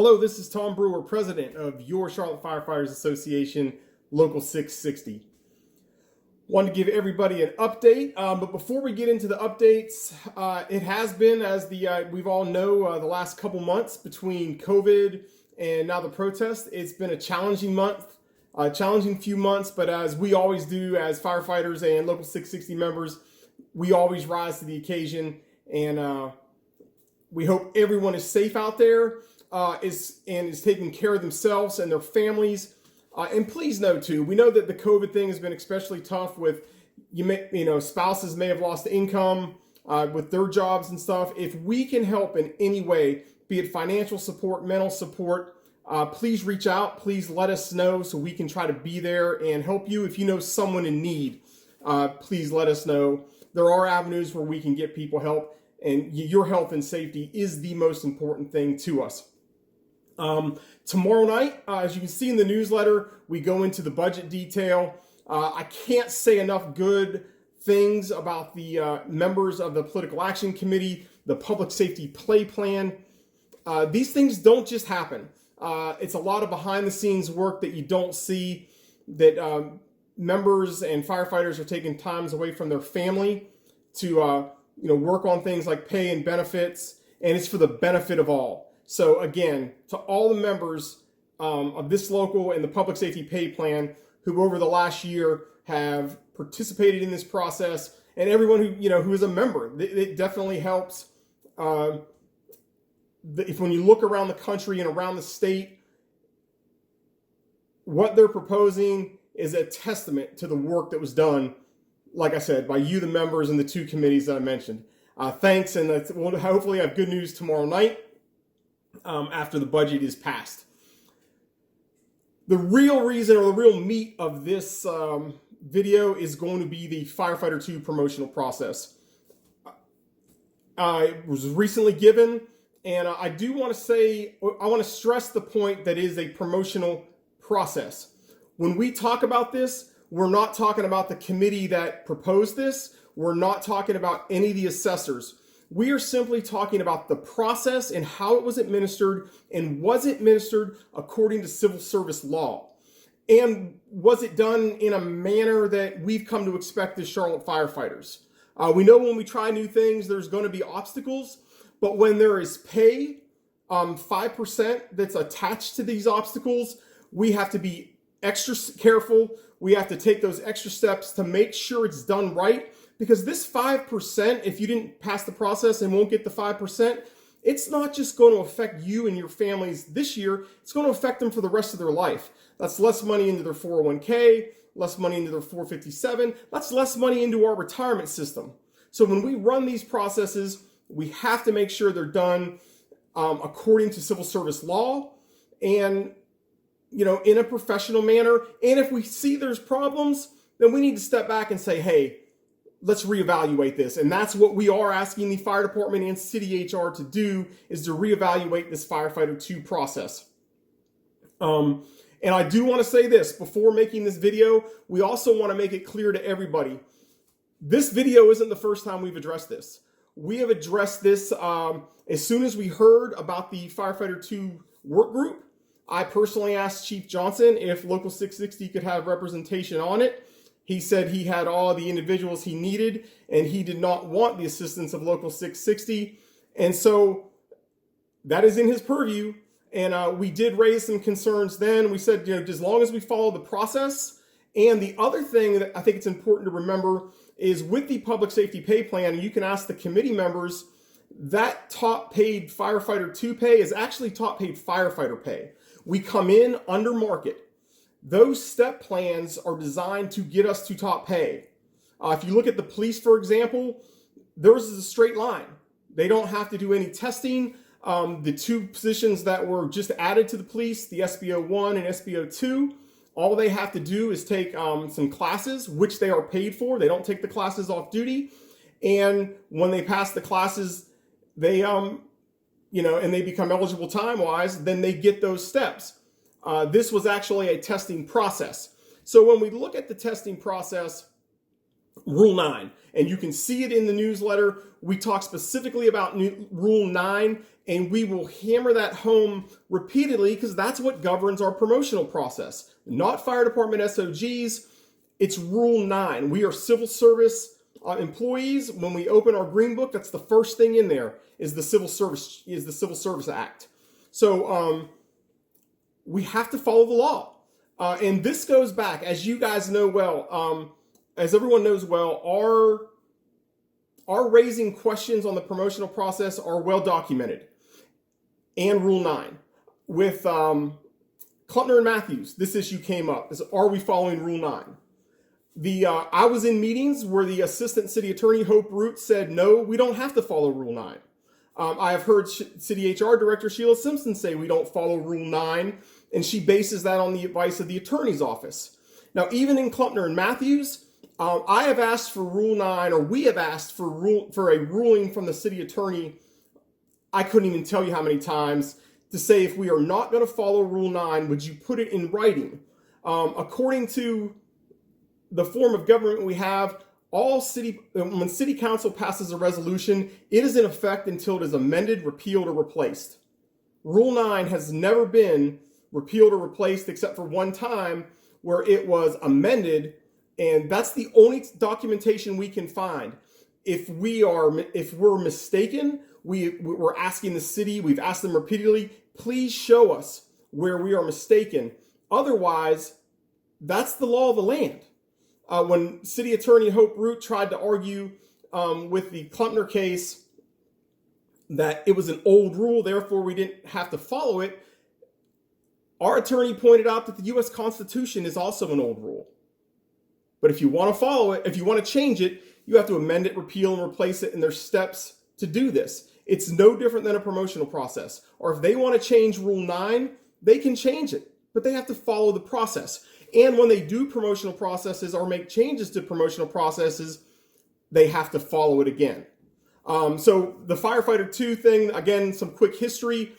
Hello, this is Tom Brewer, president of your Charlotte Firefighters Association, Local 660. Wanted to give everybody an update, but before we get into the updates, it has been, as we've all know, the last couple months between COVID and now the protest. It's been a challenging few months, but as we always do as firefighters and Local 660 members, we always rise to the occasion, and we hope everyone is safe out there. Is taking care of themselves and their families. And please know too, we know that the COVID thing has been especially tough with, spouses may have lost income with their jobs and stuff. If we can help in any way, be it financial support, mental support, please reach out. Please let us know so we can try to be there and help you. If you know someone in need, please let us know. There are avenues where we can get people help, and your health and safety is the most important thing to us. Tomorrow night, as you can see in the newsletter, we go into the budget detail. I can't say enough good things about the members of the Political Action Committee, the Public Safety Play Plan. These things don't just happen. It's a lot of behind the scenes work that you don't see, that members and firefighters are taking times away from their family to work on things like pay and benefits, and it's for the benefit of all. So again, to all the members of this local and the Public Safety Pay Plan who over the last year have participated in this process, and everyone who is a member, it definitely helps. If when you look around the country and around the state, what they're proposing is a testament to the work that was done, like I said, by you, the members, and the two committees that I mentioned. Thanks, and we'll hopefully have good news tomorrow night. After the budget is passed. The real reason, or the real meat of this video, is going to be the Firefighter 2 promotional process. It was recently given, and I do want to say, I want to stress the point that it is a promotional process. When we talk about this, we're not talking about the committee that proposed this. We're not talking about any of the assessors. We are simply talking about the process and how it was administered, and was it administered according to civil service law? And was it done in a manner that we've come to expect as Charlotte firefighters? We know when we try new things, there's going to be obstacles, but when there is pay, 5% that's attached to these obstacles, we have to be extra careful. We have to take those extra steps to make sure it's done right. Because this 5%, if you didn't pass the process and won't get the 5%, it's not just going to affect you and your families this year, it's going to affect them for the rest of their life. That's less money into their 401k, less money into their 457, that's less money into our retirement system. So when we run these processes, we have to make sure they're done according to civil service law and in a professional manner. And if we see there's problems, then we need to step back and say, hey, let's reevaluate this. And that's what we are asking the fire department and city HR to do, is to reevaluate this Firefighter 2 process. And I do want to say this before making this video. We also want to make it clear to everybody, this video isn't the first time we've addressed this. We have addressed this as soon as we heard about the Firefighter 2 work group. I personally asked Chief Johnson if Local 660 could have representation on it. He said he had all the individuals he needed, and he did not want the assistance of Local 660. And so that is in his purview. And we did raise some concerns then. We said, as long as we follow the process. And the other thing that I think it's important to remember is with the Public Safety Pay Plan, and you can ask the committee members, that top paid Firefighter 2 pay is actually top paid firefighter pay. We come in under market. Those step plans are designed to get us to top pay. If you look at the police, for example, theirs is a straight line. They don't have to do any testing. The two positions that were just added to the police, the SBO 1 and SBO 2, all they have to do is take some classes, which they are paid for. They don't take the classes off duty. And when they pass the classes, they, and they become eligible time-wise, then they get those steps. This was actually a testing process. So when we look at the testing process, Rule 9. And you can see it in the newsletter. We talk specifically about Rule 9, and we will hammer that home repeatedly because that's what governs our promotional process. Not fire department SOGs, it's Rule 9. We are civil service employees. When we open our green book, that's the first thing in there is the Civil Service Act. So we have to follow the law. And this goes back, as you guys know well, as everyone knows well, our raising questions on the promotional process are well documented. And Rule 9. With Klempner and Matthews, this issue came up. Are we following Rule 9? I was in meetings where the Assistant City Attorney, Hope Root, said, no, we don't have to follow Rule 9. I have heard City HR Director Sheila Simpson say we don't follow Rule 9, and she bases that on the advice of the Attorney's Office. Now, even in Klempner and Matthews, I have asked for Rule 9, or we have asked for a ruling from the City Attorney. I couldn't even tell you how many times to say, if we are not going to follow Rule 9, would you put it in writing? According to the form of government we have, when City Council passes a resolution, it is in effect until it is amended, repealed, or replaced. Rule 9 has never been repealed or replaced except for one time where it was amended, and that's the only documentation we can find. If we're mistaken, we're asking the city, we've asked them repeatedly, please show us where we are mistaken. Otherwise, that's the law of the land. When City Attorney Hope Root tried to argue with the Klempner case that it was an old rule, therefore we didn't have to follow it, our attorney pointed out that the U.S. Constitution is also an old rule. But if you want to follow it, if you want to change it, you have to amend it, repeal, and replace it, and there's steps to do this. It's no different than a promotional process. Or if they want to change Rule 9, they can change it, but they have to follow the process. And when they do promotional processes or make changes to promotional processes, they have to follow it again. So the Firefighter 2 thing, again, some quick history.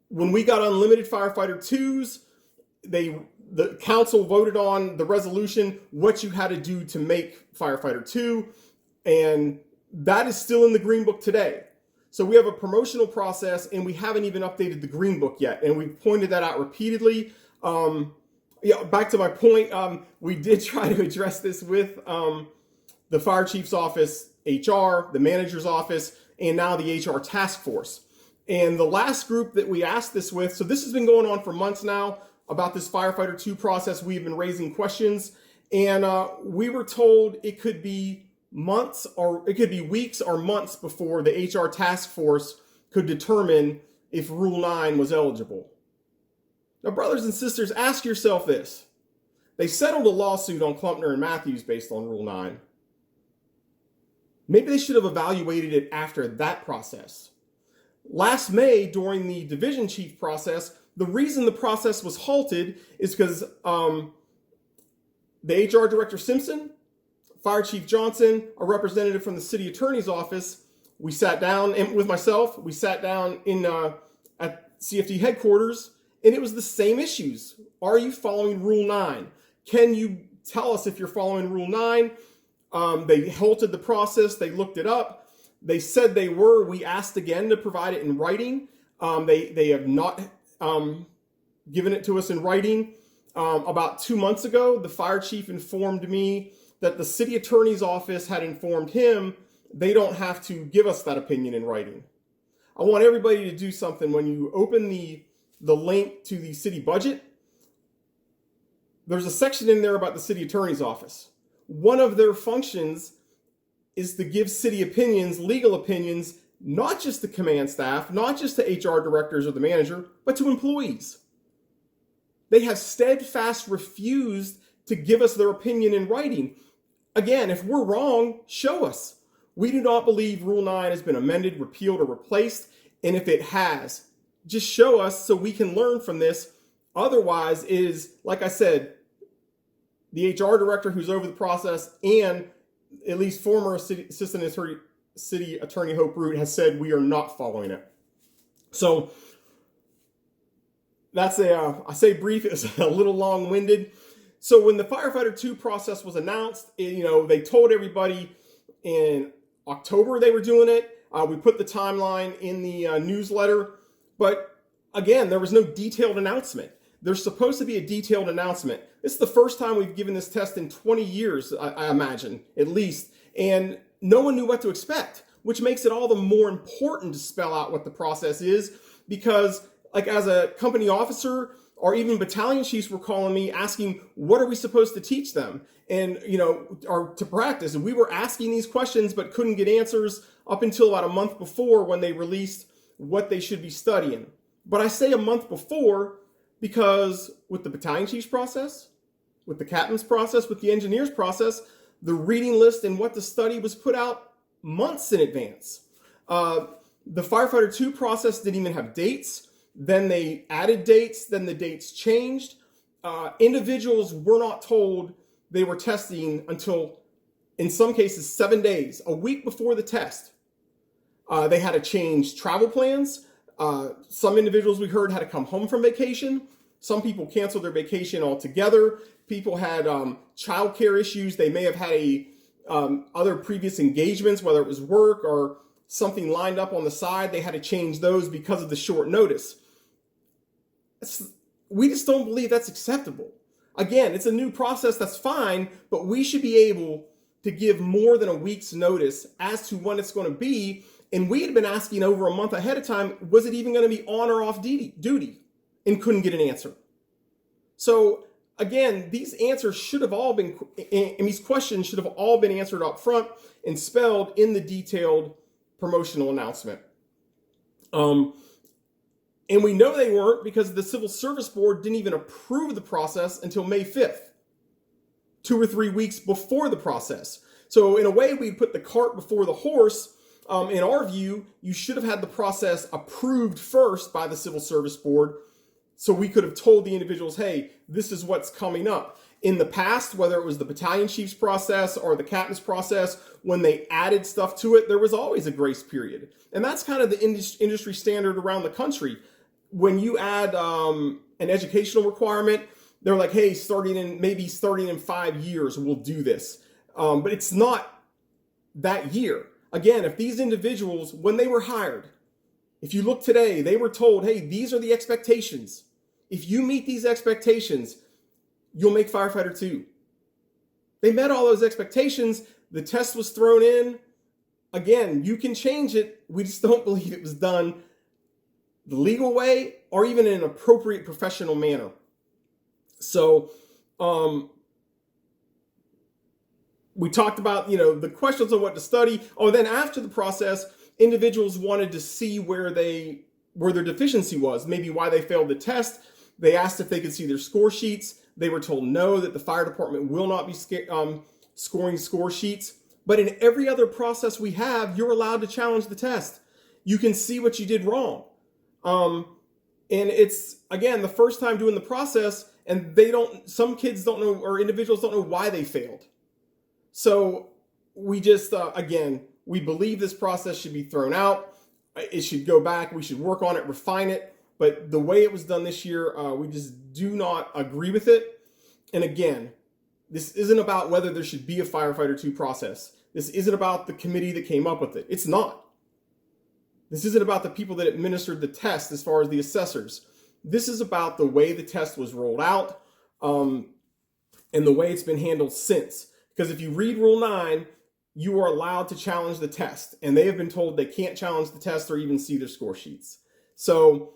When we got unlimited Firefighter 2s, the council voted on the resolution, what you had to do to make Firefighter 2, and that is still in the Green Book today. So we have a promotional process, and we haven't even updated the Green Book yet, and we've pointed that out repeatedly. Back to my point, we did try to address this with the fire chief's office, HR, the manager's office, and now the HR task force. And the last group that we asked this with, so this has been going on for months now about this Firefighter 2 process. We've been raising questions, and we were told it could be months or it could be weeks or months before the HR task force could determine if Rule 9 was eligible. Now, brothers and sisters, ask yourself this. They settled a lawsuit on Klempner and Matthews based on Rule 9. Maybe they should have evaluated it after that process. Last May, during the division chief process, the reason the process was halted is because the HR director Simpson, Fire Chief Johnson, a representative from the city attorney's office, we sat down, and with myself, we sat down at CFD headquarters, and it was the same issues. Are you following Rule 9? Can you tell us if you're following Rule 9? They halted the process. They looked it up. They said they were. We asked again to provide it in writing. They have not given it to us in writing. About 2 months ago, the fire chief informed me that the city attorney's office had informed him they don't have to give us that opinion in writing. I want everybody to do something. When you open the link to the city budget, there's a section in there about the city attorney's office. One of their functions is to give city opinions, legal opinions, not just to command staff, not just to HR directors or the manager, but to employees. They have steadfast refused to give us their opinion in writing. Again, if we're wrong, show us. We do not believe Rule 9 has been amended, repealed, or replaced. And if it has, just show us so we can learn from this. Otherwise, it is, like I said, the HR director who's over the process and at least former assistant city attorney Hope Root has said we are not following it. So that's I say brief, it's a little long-winded. So when the Firefighter 2 process was announced, they told everybody in October they were doing it. We put the timeline in the newsletter, but again, there was no detailed announcement. There's supposed to be a detailed announcement. This is the first time we've given this test in 20 years, I imagine, at least, and no one knew what to expect, which makes it all the more important to spell out what the process is, because like as a company officer or even battalion chiefs were calling me asking, what are we supposed to teach them? And, or to practice. And we were asking these questions, but couldn't get answers up until about a month before when they released what they should be studying. But I say a month before because with the battalion chiefs process, with the captain's process, with the engineers process, the reading list and what to study was put out months in advance. The Firefighter 2 process didn't even have dates. Then they added dates. Then the dates changed. Individuals were not told they were testing until, in some cases, 7 days, a week before the test. They had to change travel plans. Some individuals we heard had to come home from vacation. Some people canceled their vacation altogether. People had childcare issues. They may have had other previous engagements, whether it was work or something lined up on the side. They had to change those because of the short notice. We just don't believe that's acceptable. Again, it's a new process, that's fine, but we should be able to give more than a week's notice as to when it's going to be. And we had been asking over a month ahead of time, was it even going to be on or off duty? And couldn't get an answer. So again, these answers should have all been, and these questions should have all been answered up front and spelled in the detailed promotional announcement. And we know they weren't because the Civil Service Board didn't even approve the process until May 5th, 2 or 3 weeks before the process. So in a way, we put the cart before the horse. In our view, you should have had the process approved first by the Civil Service Board so we could have told the individuals, hey, this is what's coming up. In the past, whether it was the battalion chief's process or the captain's process, when they added stuff to it, there was always a grace period. And that's kind of the industry standard around the country. When you add an educational requirement, they're like, hey, starting in 5 years, we'll do this. But it's not that year. Again, if these individuals, when they were hired, if you look today, they were told, hey, these are the expectations. If you meet these expectations, you'll make Firefighter 2. They met all those expectations. The test was thrown in. Again, you can change it. We just don't believe it was done the legal way or even in an appropriate professional manner. So we talked about, the questions on what to study. Oh, then after the process, individuals wanted to see where their deficiency was, maybe why they failed the test. They asked if they could see their score sheets. They were told no, that the fire department will not be scoring score sheets. But in every other process we have, you're allowed to challenge the test. You can see what you did wrong. And it's, again, the first time doing the process, and some kids don't know, or individuals don't know why they failed. So we just, again, we believe this process should be thrown out. It should go back. We should work on it, refine it. But the way it was done this year, we just do not agree with it. And again, this isn't about whether there should be a Firefighter 2 process. This isn't about the committee that came up with it. It's not. This isn't about the people that administered the test as far as the assessors. This is about the way the test was rolled out and the way it's been handled since. Because if you read Rule 9, you are allowed to challenge the test. And they have been told they can't challenge the test or even see their score sheets. So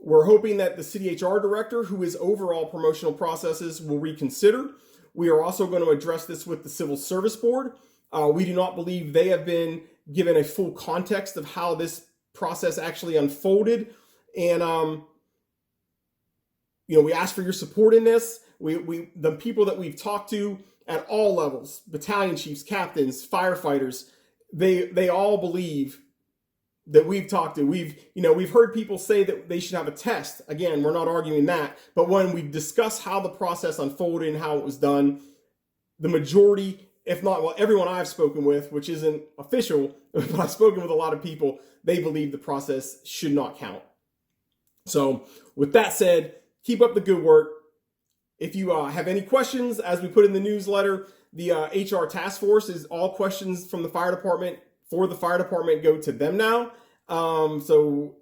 we're hoping that the city HR director, who is over all promotional processes, will reconsider. We are also going to address this with the Civil Service Board. We do not believe they have been given a full context of how this process actually unfolded. And, we ask for your support in this. The people that we've talked to at all levels, battalion chiefs, captains, firefighters, they all believe that we've talked to. We've heard people say that they should have a test. Again, we're not arguing that. But when we discuss how the process unfolded and how it was done, the majority, if not, well, everyone I've spoken with, which isn't official, but I've spoken with a lot of people, they believe the process should not count. So with that said, keep up the good work. If you have any questions, as we put in the newsletter, the HR task force is all questions from the fire department for the fire department go to them now. So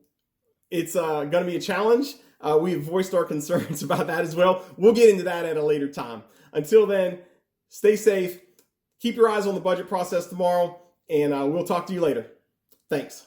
it's going to be a challenge. We've voiced our concerns about that as well. We'll get into that at a later time. Until then, stay safe. Keep your eyes on the budget process tomorrow, and we'll talk to you later. Thanks.